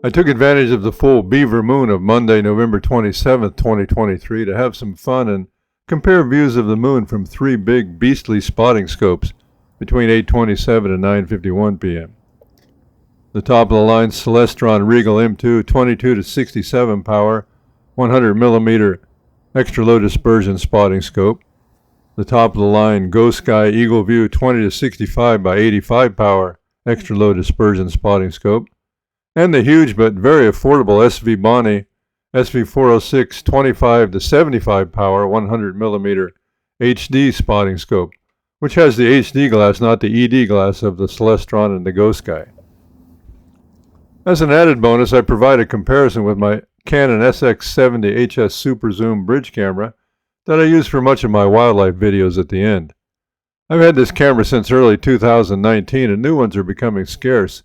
I took advantage of the full beaver moon of Monday, November 27th, 2023 to have some fun and compare views of the moon from three big beastly spotting scopes between 8:27 and 9:51 p.m. The top of the line Celestron Regal M2 22 to 67 power 100mm extra low dispersion spotting scope. The top of the line GoSky EagleView 20 to 65 by 85 power extra low dispersion spotting scope. And the huge but very affordable Svbony SV406 25 to 75 power 100mm HD spotting scope, which has the HD glass, not the ED glass of the Celestron and the GoSky. As an added bonus, I provide a comparison with my Canon SX70 HS Superzoom bridge camera that I use for much of my wildlife videos at the end. I've had this camera since early 2019 and new ones are becoming scarce,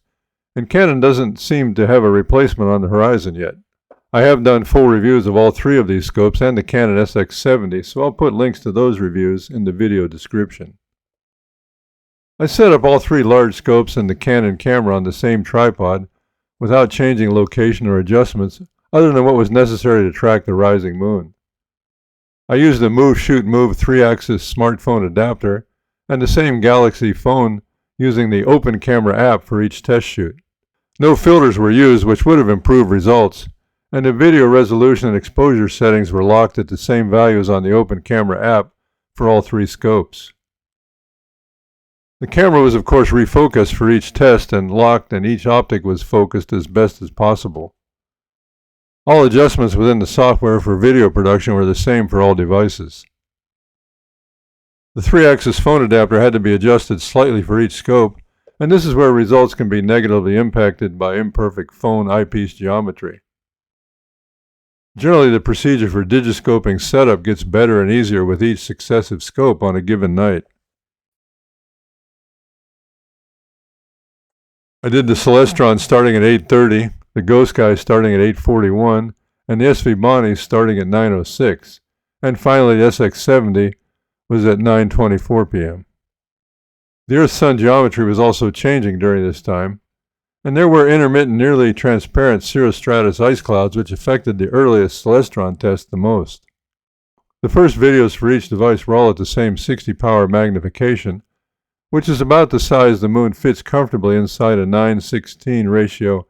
and Canon doesn't seem to have a replacement on the horizon yet. I have done full reviews of all three of these scopes and the Canon SX70, so I'll put links to those reviews in the video description. I set up all three large scopes and the Canon camera on the same tripod without changing location or adjustments other than what was necessary to track the rising moon. I used the Move Shoot Move 3-axis smartphone adapter and the same Galaxy phone using the Open Camera app for each test shoot. No filters were used, which would have improved results, and the video resolution and exposure settings were locked at the same values on the Open Camera app for all three scopes. The camera was of course refocused for each test and locked, and each optic was focused as best as possible. All adjustments within the software for video production were the same for all devices. The 3-axis phone adapter had to be adjusted slightly for each scope, and this is where results can be negatively impacted by imperfect phone eyepiece geometry. Generally, the procedure for digiscoping setup gets better and easier with each successive scope on a given night. I did the Celestron starting at 8:30, the GoSky starting at 8:41, and the Svbony starting at 9:06, and finally the SX70 was at 9:24 p.m. The Earth-Sun geometry was also changing during this time, and there were intermittent, nearly transparent cirrostratus ice clouds which affected the earliest Celestron test the most. The first videos for each device were all at the same 60 power magnification, which is about the size the moon fits comfortably inside a 9:16 ratio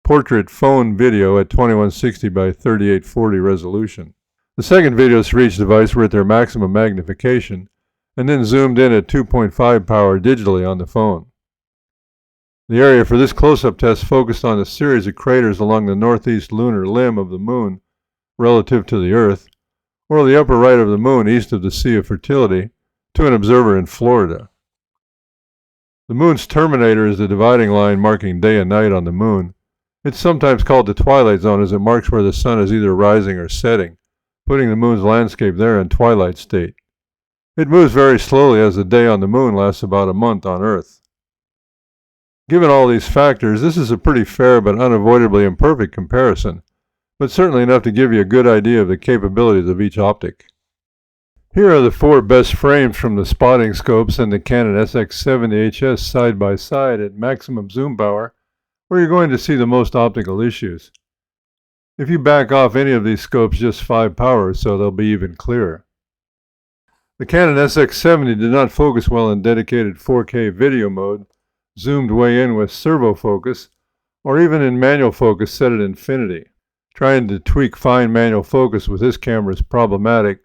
portrait phone video at 2160 by 3840 resolution. The second videos for each device were at their maximum magnification, and then zoomed in at 2.5 power digitally on the phone. The area for this close-up test focused on a series of craters along the northeast lunar limb of the moon relative to the Earth, or the upper right of the moon east of the Sea of Fertility, to an observer in Florida. The moon's terminator is the dividing line marking day and night on the moon. It's sometimes called the twilight zone as it marks where the sun is either rising or setting, putting the moon's landscape there in twilight state. It moves very slowly as the day on the moon lasts about a month on Earth. Given all these factors, this is a pretty fair but unavoidably imperfect comparison, but certainly enough to give you a good idea of the capabilities of each optic. Here are the four best frames from the spotting scopes and the Canon SX70 HS side by side at maximum zoom power, where you're going to see the most optical issues. If you back off any of these scopes just 5 power or so, they'll be even clearer. The Canon SX70 did not focus well in dedicated 4K video mode, zoomed way in with servo focus, or even in manual focus set at infinity. Trying to tweak fine manual focus with this camera is problematic,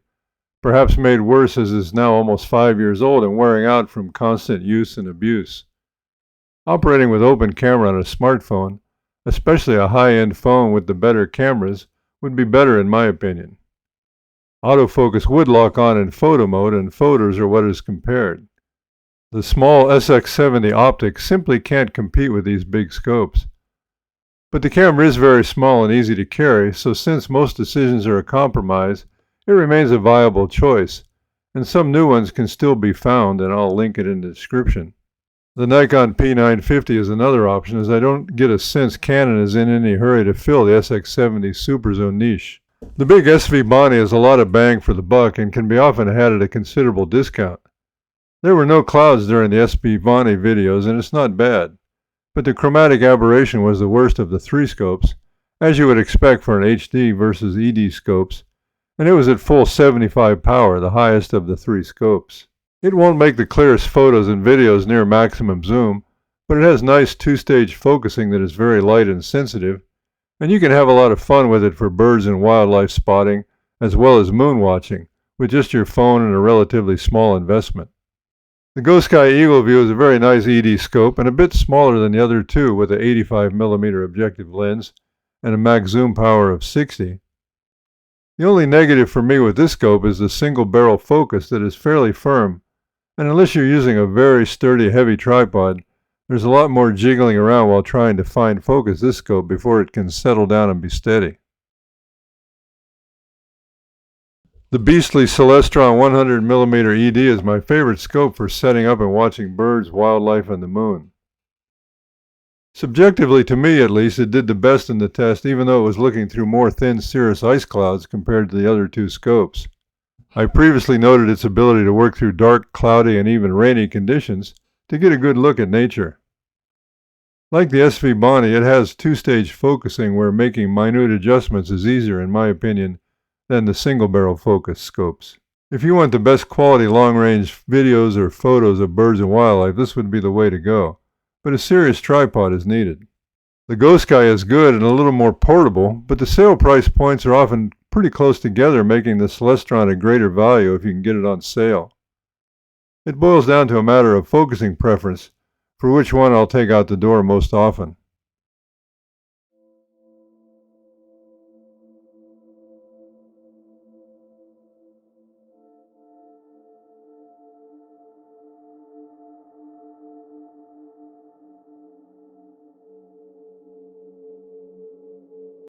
perhaps made worse as it is now almost 5 years old and wearing out from constant use and abuse. Operating with Open Camera on a smartphone, especially a high-end phone with the better cameras, would be better in my opinion. Autofocus would lock on in photo mode, and photos are what is compared. The small SX70 optic simply can't compete with these big scopes. But the camera is very small and easy to carry, so since most decisions are a compromise, it remains a viable choice, and some new ones can still be found, and I'll link it in the description. The Nikon P950 is another option, as I don't get a sense Canon is in any hurry to fill the SX70 Superzoom niche. The big Svbony is a lot of bang for the buck and can be often had at a considerable discount. There were no clouds during the Svbony videos, and it's not bad. but the chromatic aberration was the worst of the three scopes, as you would expect for an HD versus ED scopes, and it was at full 75 power, the highest of the three scopes. It won't make the clearest photos and videos near maximum zoom, but it has nice two-stage focusing that is very light and sensitive, and you can have a lot of fun with it for birds and wildlife spotting, as well as moon watching, with just your phone and a relatively small investment. The GoSky EagleView is a very nice ED scope and a bit smaller than the other two, with an 85mm objective lens and a max zoom power of 60. The only negative for me with this scope is the single barrel focus that is fairly firm, and unless you're using a very sturdy heavy tripod, there's a lot more jiggling around while trying to fine focus this scope before it can settle down and be steady. The beastly Celestron 100mm ED is my favorite scope for setting up and watching birds, wildlife, and the moon. Subjectively, to me at least, it did the best in the test, even though it was looking through more thin cirrus ice clouds compared to the other two scopes. I previously noted its ability to work through dark, cloudy, and even rainy conditions to get a good look at nature. Like the Svbony, it has two-stage focusing where making minute adjustments is easier, in my opinion, than the single-barrel focus scopes. If you want the best quality long-range videos or photos of birds and wildlife, this would be the way to go, but a serious tripod is needed. The GoSky is good and a little more portable, but the sale price points are often pretty close together, making the Celestron a greater value if you can get it on sale. It boils down to a matter of focusing preference, for which one I'll take out the door most often.